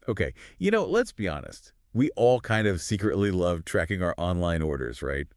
Okay, let's be honest. We all kind of secretly love tracking our online orders, right?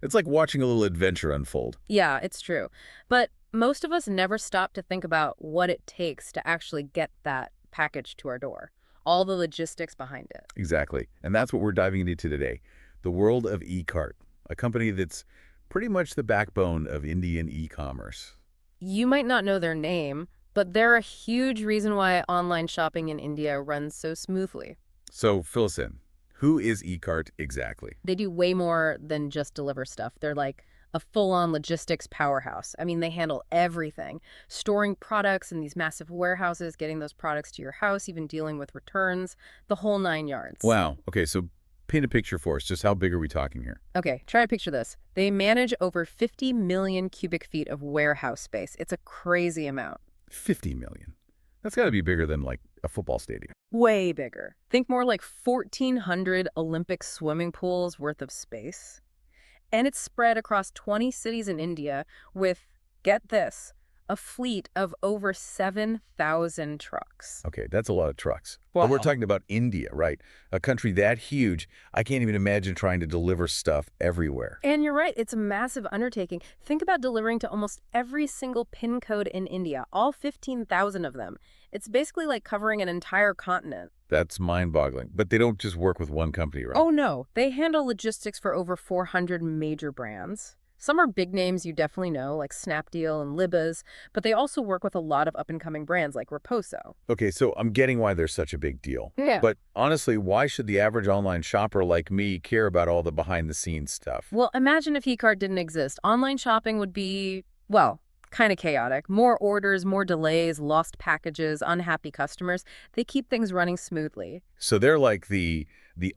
It's like watching a little adventure unfold. Yeah, it's true. But most of us never stop to think about what it takes to actually get that package to our door, all the logistics behind it. Exactly. And that's what we're diving into today. The world of Ekart, a company that's pretty much the backbone of Indian e-commerce. You might not know their name, but they're a huge reason why online shopping in India runs so smoothly. So fill us in. Who is Ekart exactly? They do way more than just deliver stuff. They're like a full-on logistics powerhouse. I mean, they handle everything, storing products in these massive warehouses, getting those products to your house, even dealing with returns, the whole nine yards. Wow. Okay, so paint a picture for us. Just how big are we talking here? Okay, try to picture this. They manage over 50 million cubic feet of warehouse space. It's a crazy amount. 50 million. That's got to be bigger than like a football stadium. Way bigger. Think more like 1,400 Olympic swimming pools worth of space. And it's spread across 20 cities in India with, get this, a fleet of over 7,000 trucks. Okay, that's a lot of trucks. But we're Wow. talking about India, right? A country that huge, I can't even imagine trying to deliver stuff everywhere. And you're right, it's a massive undertaking. Think about delivering to almost every single PIN code in India, all 15,000 of them. It's basically like covering an entire continent. That's mind-boggling. But they don't just work with one company, right? Oh no, they handle logistics for over 400 major brands. Some are big names you definitely know, like Snapdeal and Libba's, but they also work with a lot of up-and-coming brands like Reposo. Okay, so I'm getting why they're such a big deal. Yeah. But honestly, why should the average online shopper like me care about all the behind-the-scenes stuff? Well, imagine if eCart didn't exist. Online shopping would be, well, kind of chaotic. More orders, more delays, lost packages, unhappy customers. They keep things running smoothly. So they're like the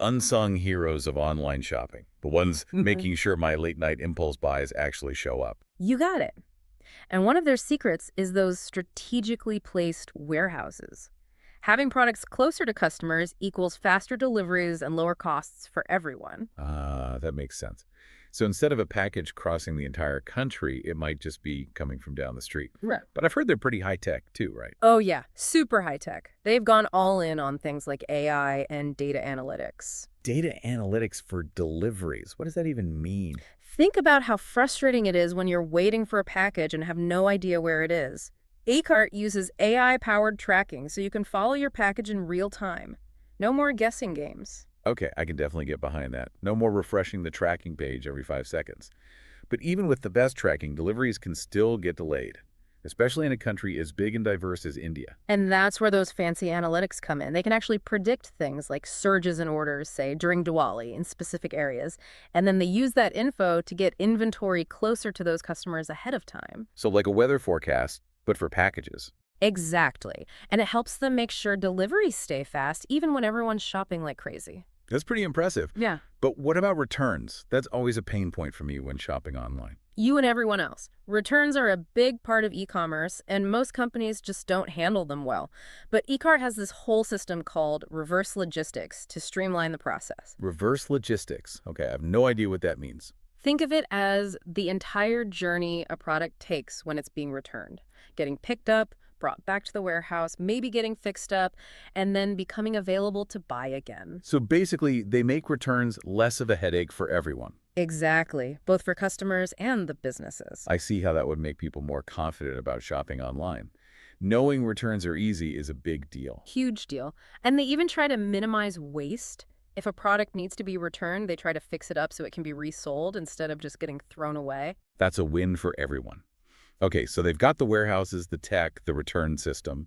unsung heroes of online shopping, the ones making sure my late-night impulse buys actually show up. You got it. And one of their secrets is those strategically placed warehouses. Having products closer to customers equals faster deliveries and lower costs for everyone. Ah, that makes sense. So instead of a package crossing the entire country, it might just be coming from down the street. Right. But I've heard they're pretty high-tech too, right? Oh, yeah, super high tech. They've gone all in on things like AI and data analytics. Data analytics for deliveries. What does that even mean? Think about how frustrating it is when you're waiting for a package and have no idea where it is. Ekart uses AI-powered tracking so you can follow your package in real time. No more guessing games. Okay, I can definitely get behind that. No more refreshing the tracking page every 5 seconds. But even with the best tracking, deliveries can still get delayed, especially in a country as big and diverse as India. And that's where those fancy analytics come in. They can actually predict things like surges in orders, say, during Diwali in specific areas. And then they use that info to get inventory closer to those customers ahead of time. So like a weather forecast, but for packages. Exactly. And it helps them make sure deliveries stay fast, even when everyone's shopping like crazy. That's pretty impressive. Yeah. But what about returns? That's always a pain point for me when shopping online. You and everyone else. Returns are a big part of e-commerce, and most companies just don't handle them well. But eCart has this whole system called reverse logistics to streamline the process. Reverse logistics. Okay, I have no idea what that means. Think of it as the entire journey a product takes when it's being returned. Getting picked up, brought back to the warehouse, maybe getting fixed up, and then becoming available to buy again. So basically, they make returns less of a headache for everyone. Exactly, both for customers and the businesses. I see how that would make people more confident about shopping online. Knowing returns are easy is a big deal. Huge deal. And they even try to minimize waste. If a product needs to be returned, they try to fix it up so it can be resold instead of just getting thrown away. That's a win for everyone. Okay, so they've got the warehouses, the tech, the return system.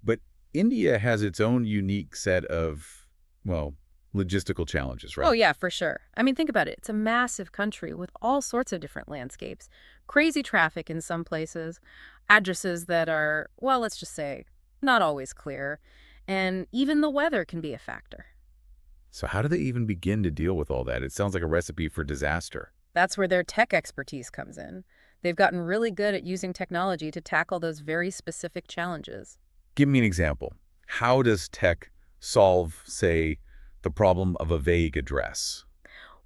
But India has its own unique set of, well, logistical challenges, Oh, right? yeah, for sure. I mean, think about it. It's a massive country with all sorts of different landscapes. Crazy traffic in some places, addresses that are, well, let's just say, not always clear. And even the weather can be a factor. So how do they even begin to deal with all that? It sounds like a recipe for disaster. That's where their tech expertise comes in. They've gotten really good at using technology to tackle those very specific challenges. Give me an example. How does tech solve, say, the problem of a vague address?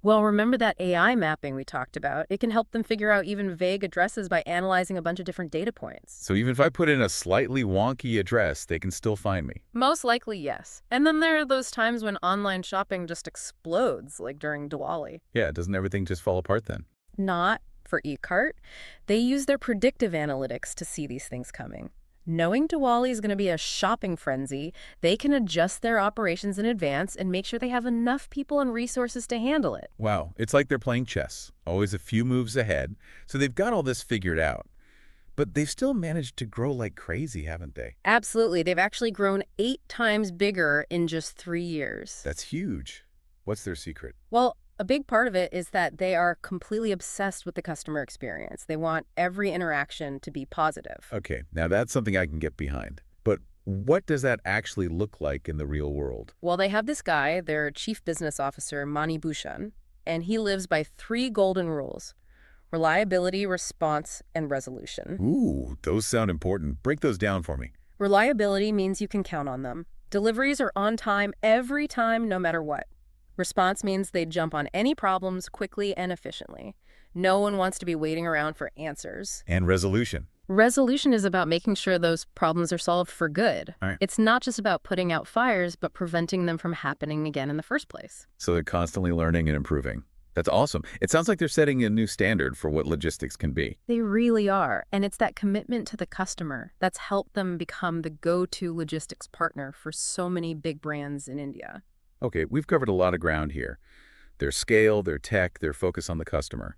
Well, remember that AI mapping we talked about? It can help them figure out even vague addresses by analyzing a bunch of different data points. So even if I put in a slightly wonky address, they can still find me. Most likely, yes. And then there are those times when online shopping just explodes, like during Diwali. Yeah, doesn't everything just fall apart then? Not for Ekart. They use their predictive analytics to see these things coming. Knowing Diwali is going to be a shopping frenzy, they can adjust their operations in advance and make sure they have enough people and resources to handle it. Wow, it's like they're playing chess, always a few moves ahead. So they've got all this figured out. But they've still managed to grow like crazy, haven't they? Absolutely. They've actually grown 8 times bigger in just 3 years. That's huge. What's their secret? Well, a big part of it is that they are completely obsessed with the customer experience. They want every interaction to be positive. Okay, now that's something I can get behind. But what does that actually look like in the real world? Well, they have this guy, their chief business officer, Mani Bhushan, and he lives by 3 golden rules: reliability, response, and resolution. Ooh, those sound important. Break those down for me. Reliability means you can count on them. Deliveries are on time every time, no matter what. Response means they jump on any problems quickly and efficiently. No one wants to be waiting around for answers. And resolution. Resolution is about making sure those problems are solved for good. All right. It's not just about putting out fires, but preventing them from happening again in the first place. So they're constantly learning and improving. That's awesome. It sounds like they're setting a new standard for what logistics can be. They really are, and it's that commitment to the customer that's helped them become the go-to logistics partner for so many big brands in India. Okay, we've covered a lot of ground here. Their scale, their tech, their focus on the customer.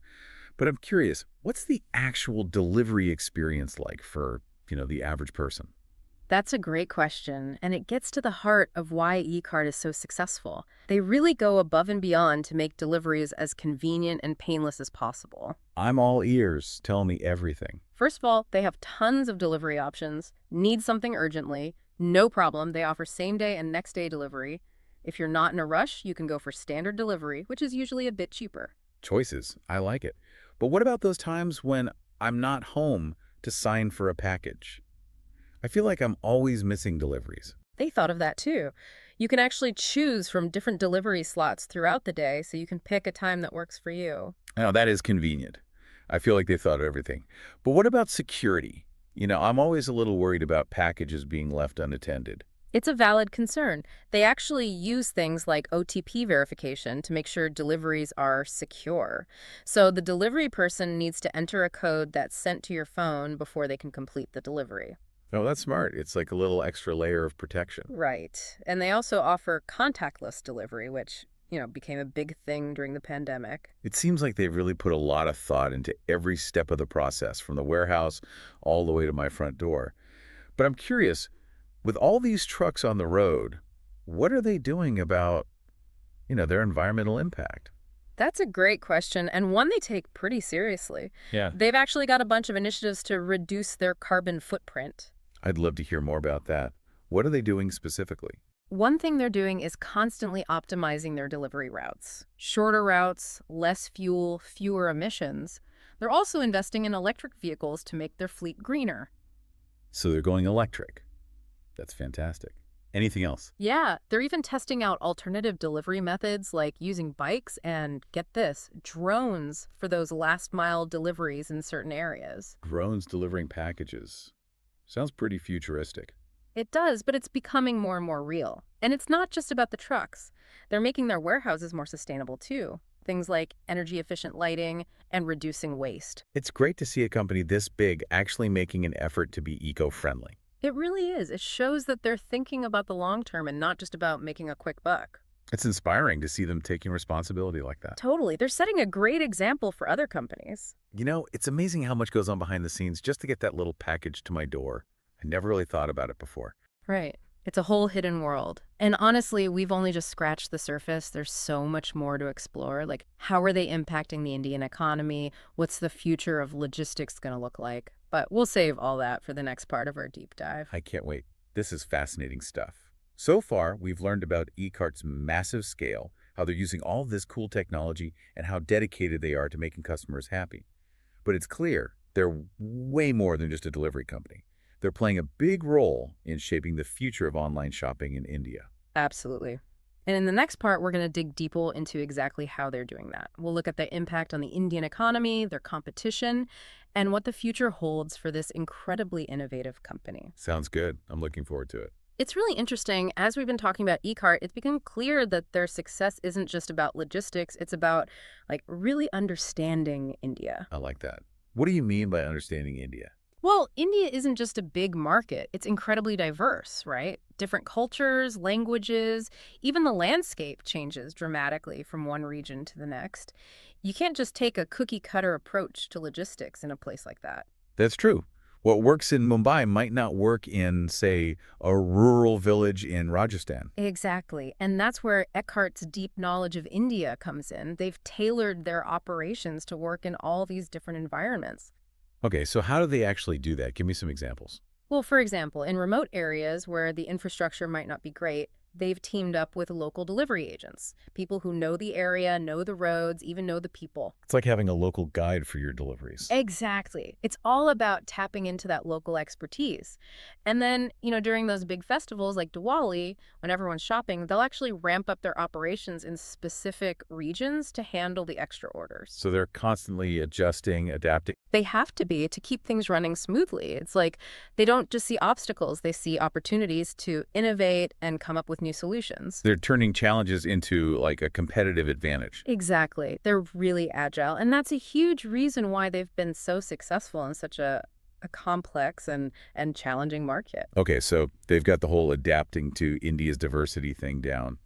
But I'm curious, what's the actual delivery experience like for, the average person? That's a great question, and it gets to the heart of why eCart is so successful. They really go above and beyond to make deliveries as convenient and painless as possible. I'm all ears. Tell me everything. First of all, they have tons of delivery options. Need something urgently? No problem. They offer same-day and next-day delivery. If you're not in a rush, you can go for standard delivery, which is usually a bit cheaper. Choices. I like it. But what about those times when I'm not home to sign for a package? I feel like I'm always missing deliveries. They thought of that too. You can actually choose from different delivery slots throughout the day, so you can pick a time that works for you. Now, that is convenient. I feel like they thought of everything. But what about security? I'm always a little worried about packages being left unattended. It's a valid concern. They actually use things like OTP verification to make sure deliveries are secure. So the delivery person needs to enter a code that's sent to your phone before they can complete the delivery. Oh, that's smart. It's like a little extra layer of protection. Right. And they also offer contactless delivery, which, became a big thing during the pandemic. It seems like they've really put a lot of thought into every step of the process, from the warehouse all the way to my front door. But I'm curious, with all these trucks on the road, what are they doing about, their environmental impact? That's a great question, and one they take pretty seriously. Yeah. They've actually got a bunch of initiatives to reduce their carbon footprint. I'd love to hear more about that. What are they doing specifically? One thing they're doing is constantly optimizing their delivery routes. Shorter routes, less fuel, fewer emissions. They're also investing in electric vehicles to make their fleet greener. So they're going electric. That's fantastic. Anything else? Yeah, they're even testing out alternative delivery methods like using bikes and, get this, drones for those last-mile deliveries in certain areas. Drones delivering packages. Sounds pretty futuristic. It does, but it's becoming more and more real. And it's not just about the trucks. They're making their warehouses more sustainable, too. Things like energy-efficient lighting and reducing waste. It's great to see a company this big actually making an effort to be eco-friendly. It really is. It shows that they're thinking about the long term and not just about making a quick buck. It's inspiring to see them taking responsibility like that. Totally. They're setting a great example for other companies. It's amazing how much goes on behind the scenes just to get that little package to my door. I never really thought about it before. Right. It's a whole hidden world. And honestly, we've only just scratched the surface. There's so much more to explore. Like, how are they impacting the Indian economy? What's the future of logistics going to look like? But we'll save all that for the next part of our deep dive. I can't wait. This is fascinating stuff. So far, we've learned about Ecart's massive scale, how they're using all this cool technology, and how dedicated they are to making customers happy. But it's clear they're way more than just a delivery company. They're playing a big role in shaping the future of online shopping in India. Absolutely. And in the next part, we're going to dig deeper into exactly how they're doing that. We'll look at the impact on the Indian economy, their competition, and what the future holds for this incredibly innovative company. Sounds good. I'm looking forward to it. It's really interesting. As we've been talking about Ekart, it's become clear that their success isn't just about logistics. It's about really understanding India. I like that. What do you mean by understanding India? Well, India isn't just a big market. It's incredibly diverse, right? Different cultures, languages, even the landscape changes dramatically from one region to the next. You can't just take a cookie-cutter approach to logistics in a place like that. That's true. What works in Mumbai might not work in, say, a rural village in Rajasthan. Exactly. And that's where Ekart's deep knowledge of India comes in. They've tailored their operations to work in all these different environments. Okay, so how do they actually do that? Give me some examples. Well, for example, in remote areas where the infrastructure might not be great, they've teamed up with local delivery agents, people who know the area, know the roads, even know the people. It's like having a local guide for your deliveries. Exactly. It's all about tapping into that local expertise. And then, during those big festivals like Diwali, when everyone's shopping, they'll actually ramp up their operations in specific regions to handle the extra orders. So they're constantly adjusting, adapting. They have to be to keep things running smoothly. It's like they don't just see obstacles, they see opportunities to innovate and come up with new solutions. They're turning challenges into like a competitive advantage. Exactly. They're really agile. And that's a huge reason why they've been so successful in such a complex and challenging market. Okay, so they've got the whole adapting to India's diversity thing down.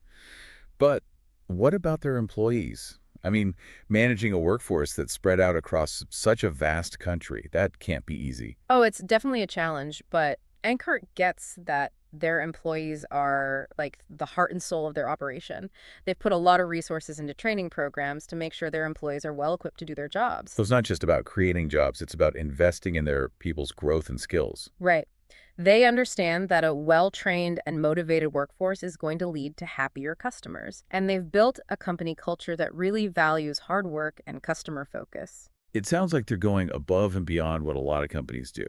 But what about their employees? I mean, managing a workforce that's spread out across such a vast country, that can't be easy. Oh, it's definitely a challenge, but Enkart gets that their employees are like the heart and soul of their operation. They've put a lot of resources into training programs to make sure their employees are well equipped to do their jobs. So it's not just about creating jobs, it's about investing in their people's growth and skills. Right. They understand that a well-trained and motivated workforce is going to lead to happier customers, and they've built a company culture that really values hard work and customer focus. It sounds like they're going above and beyond what a lot of companies do.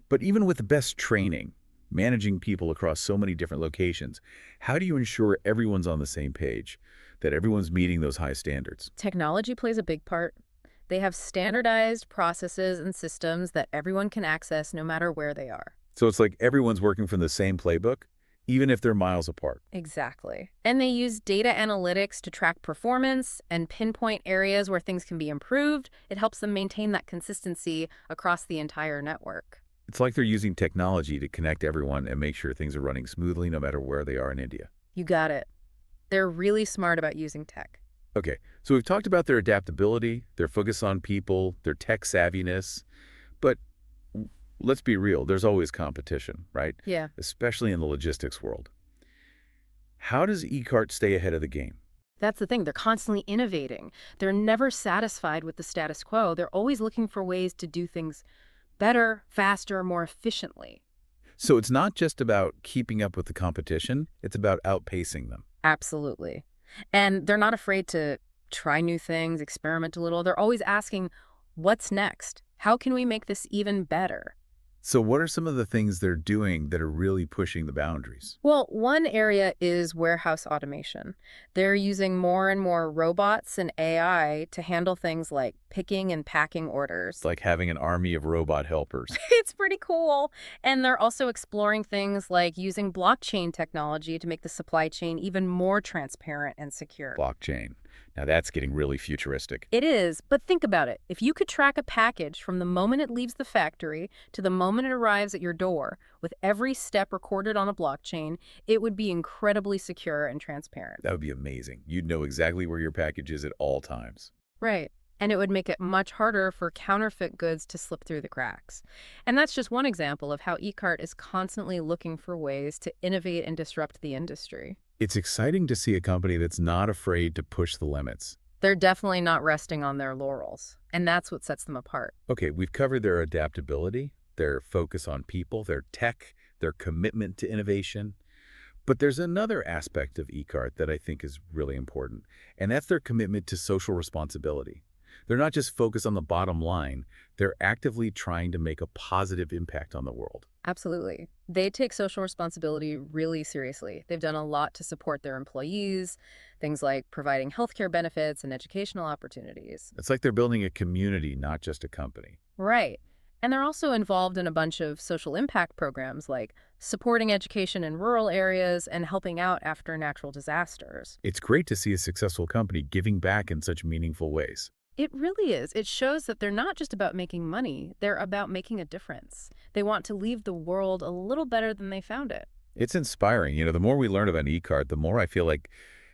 But even with the best training, managing people across so many different locations, how do you ensure everyone's on the same page, that everyone's meeting those high standards? Technology plays a big part. They have standardized processes and systems that everyone can access no matter where they are. So it's like everyone's working from the same playbook, even if they're miles apart. Exactly. And they use data analytics to track performance and pinpoint areas where things can be improved. It helps them maintain that consistency across the entire network. It's like they're using technology to connect everyone and make sure things are running smoothly no matter where they are in India. You got it. They're really smart about using tech. Okay, so we've talked about their adaptability, their focus on people, their tech savviness, but let's be real, there's always competition, right? Yeah. Especially in the logistics world. How does Ekart stay ahead of the game? That's the thing. They're constantly innovating. They're never satisfied with the status quo. They're always looking for ways to do things better, faster, more efficiently. So it's not just about keeping up with the competition, it's about outpacing them. Absolutely. And they're not afraid to try new things, experiment a little. They're always asking, what's next? How can we make this even better? So what are some of the things they're doing that are really pushing the boundaries? Well, one area is warehouse automation. They're using more and more robots and AI to handle things like picking and packing orders. It's like having an army of robot helpers. It's pretty cool. And they're also exploring things like using blockchain technology to make the supply chain even more transparent and secure. Blockchain. Now that's getting really futuristic. It is, but think about it. If you could track a package from the moment it leaves the factory to the moment it arrives at your door, with every step recorded on a blockchain, it would be incredibly secure and transparent. That would be amazing. You'd know exactly where your package is at all times. Right. And it would make it much harder for counterfeit goods to slip through the cracks. And that's just one example of how Ekart is constantly looking for ways to innovate and disrupt the industry. It's exciting to see a company that's not afraid to push the limits. They're definitely not resting on their laurels, and that's what sets them apart. Okay, we've covered their adaptability, their focus on people, their tech, their commitment to innovation. But there's another aspect of Ekart that I think is really important, and that's their commitment to social responsibility. They're not just focused on the bottom line, they're actively trying to make a positive impact on the world. Absolutely. They take social responsibility really seriously. They've done a lot to support their employees, things like providing healthcare benefits and educational opportunities. It's like they're building a community, not just a company. Right. And they're also involved in a bunch of social impact programs like supporting education in rural areas and helping out after natural disasters. It's great to see a successful company giving back in such meaningful ways. It really is. It shows that they're not just about making money, they're about making a difference. They want to leave the world a little better than they found it. It's inspiring. The more we learn about Ekart, the more I feel like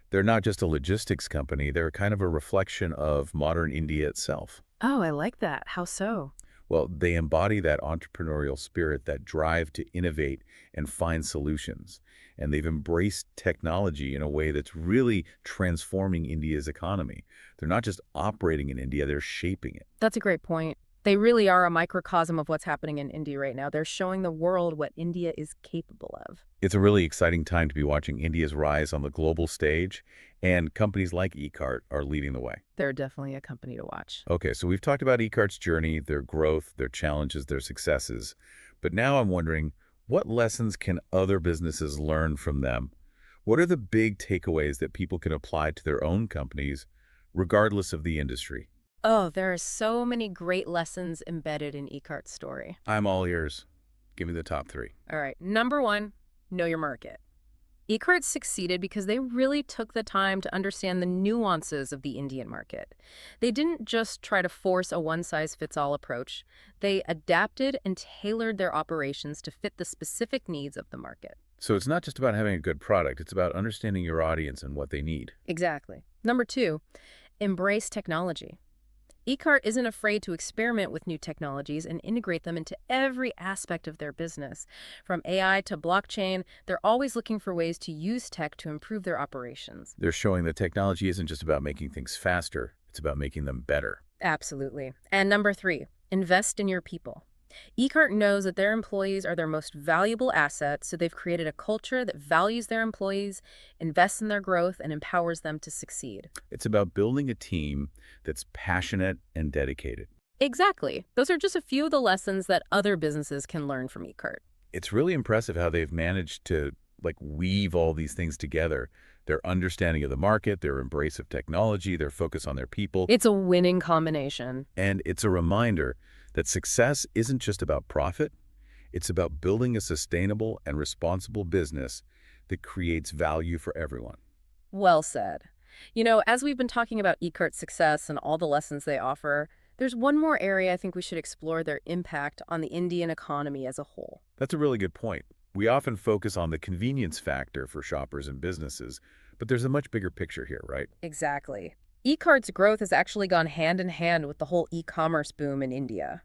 they're not just a logistics company, they're kind of a reflection of modern India itself. Oh, I like that. How so? Well, they embody that entrepreneurial spirit, that drive to innovate and find solutions. And they've embraced technology in a way that's really transforming India's economy. They're not just operating in India, they're shaping it. That's a great point. They really are a microcosm of what's happening in India right now. They're showing the world what India is capable of. It's a really exciting time to be watching India's rise on the global stage, and companies like Ekart are leading the way. They're definitely a company to watch. Okay, so we've talked about Ekart's journey, their growth, their challenges, their successes. But now I'm wondering, what lessons can other businesses learn from them? What are the big takeaways that people can apply to their own companies, regardless of the industry? Oh, there are so many great lessons embedded in Ekart's story. I'm all ears. Give me the top three. All right, number one, know your market. Ekart succeeded because they really took the time to understand the nuances of the Indian market. They didn't just try to force a one-size-fits-all approach. They adapted and tailored their operations to fit the specific needs of the market. So it's not just about having a good product, it's about understanding your audience and what they need. Exactly. Number two, embrace technology. Ekart isn't afraid to experiment with new technologies and integrate them into every aspect of their business. From AI to blockchain, they're always looking for ways to use tech to improve their operations. They're showing that technology isn't just about making things faster, it's about making them better. Absolutely. And number three, invest in your people. Ekart knows that their employees are their most valuable asset, so they've created a culture that values their employees, invests in their growth, and empowers them to succeed. It's about building a team that's passionate and dedicated. Exactly. Those are just a few of the lessons that other businesses can learn from Ekart. It's really impressive how they've managed to weave all these things together. Their understanding of the market, their embrace of technology, their focus on their people. It's a winning combination. And it's a reminder that success isn't just about profit, it's about building a sustainable and responsible business that creates value for everyone. Well said. You know, as we've been talking about Ekart's success and all the lessons they offer, there's one more area I think we should explore: their impact on the Indian economy as a whole. That's a really good point. We often focus on the convenience factor for shoppers and businesses, but there's a much bigger picture here, right? Exactly. Ekart's growth has actually gone hand in hand with the whole e-commerce boom in India.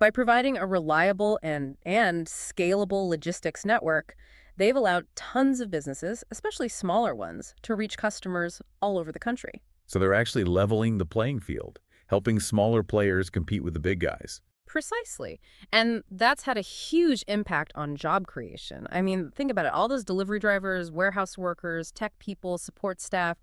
By providing a reliable and scalable logistics network, they've allowed tons of businesses, especially smaller ones, to reach customers all over the country. So they're actually leveling the playing field, helping smaller players compete with the big guys. Precisely. And that's had a huge impact on job creation. I mean, think about it. All those delivery drivers, warehouse workers, tech people, support staff.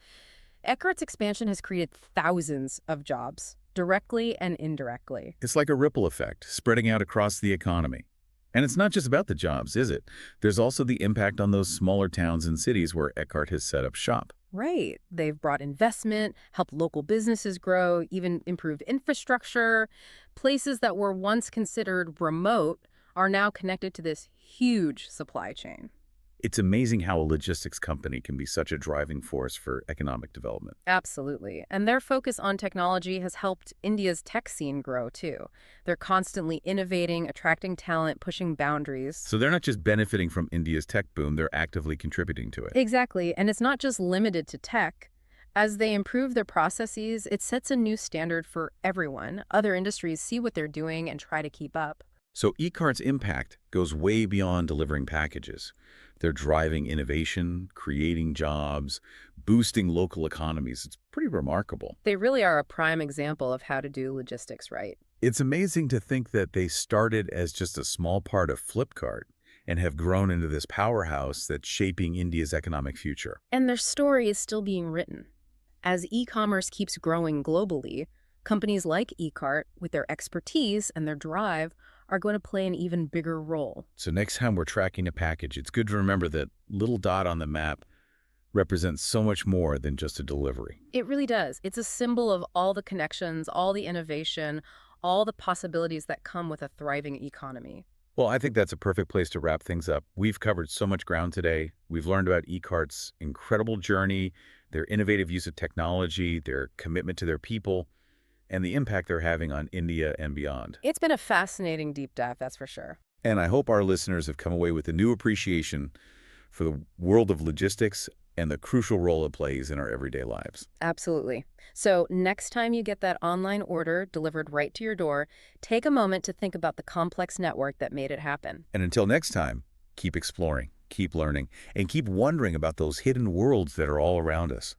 Ekart's expansion has created thousands of jobs, directly and indirectly. It's like a ripple effect, spreading out across the economy. And it's not just about the jobs, is it? There's also the impact on those smaller towns and cities where Ekart has set up shop. Right. They've brought investment, helped local businesses grow, even improved infrastructure. Places that were once considered remote are now connected to this huge supply chain. It's amazing how a logistics company can be such a driving force for economic development. Absolutely. And their focus on technology has helped India's tech scene grow, too. They're constantly innovating, attracting talent, pushing boundaries. So they're not just benefiting from India's tech boom, they're actively contributing to it. Exactly. And it's not just limited to tech. As they improve their processes, it sets a new standard for everyone. Other industries see what they're doing and try to keep up. So Ekart's impact goes way beyond delivering packages. They're driving innovation, creating jobs, boosting local economies. It's pretty remarkable. They really are a prime example of how to do logistics right. It's amazing to think that they started as just a small part of Flipkart and have grown into this powerhouse that's shaping India's economic future. And their story is still being written. As e-commerce keeps growing globally, Companies like Ekart, with their expertise and their drive, are going to play an even bigger role. So next time we're tracking a package, it's good to remember that little dot on the map represents so much more than just a delivery. It really does. It's a symbol of all the connections, all the innovation, all the possibilities that come with a thriving economy. Well, I think that's a perfect place to wrap things up. We've covered so much ground today. We've learned about eCart's incredible journey, their innovative use of technology, their commitment to their people, and the impact they're having on India and beyond. It's been a fascinating deep dive, that's for sure. And I hope our listeners have come away with a new appreciation for the world of logistics and the crucial role it plays in our everyday lives. Absolutely. So next time you get that online order delivered right to your door, take a moment to think about the complex network that made it happen. And until next time, keep exploring, keep learning, and keep wondering about those hidden worlds that are all around us.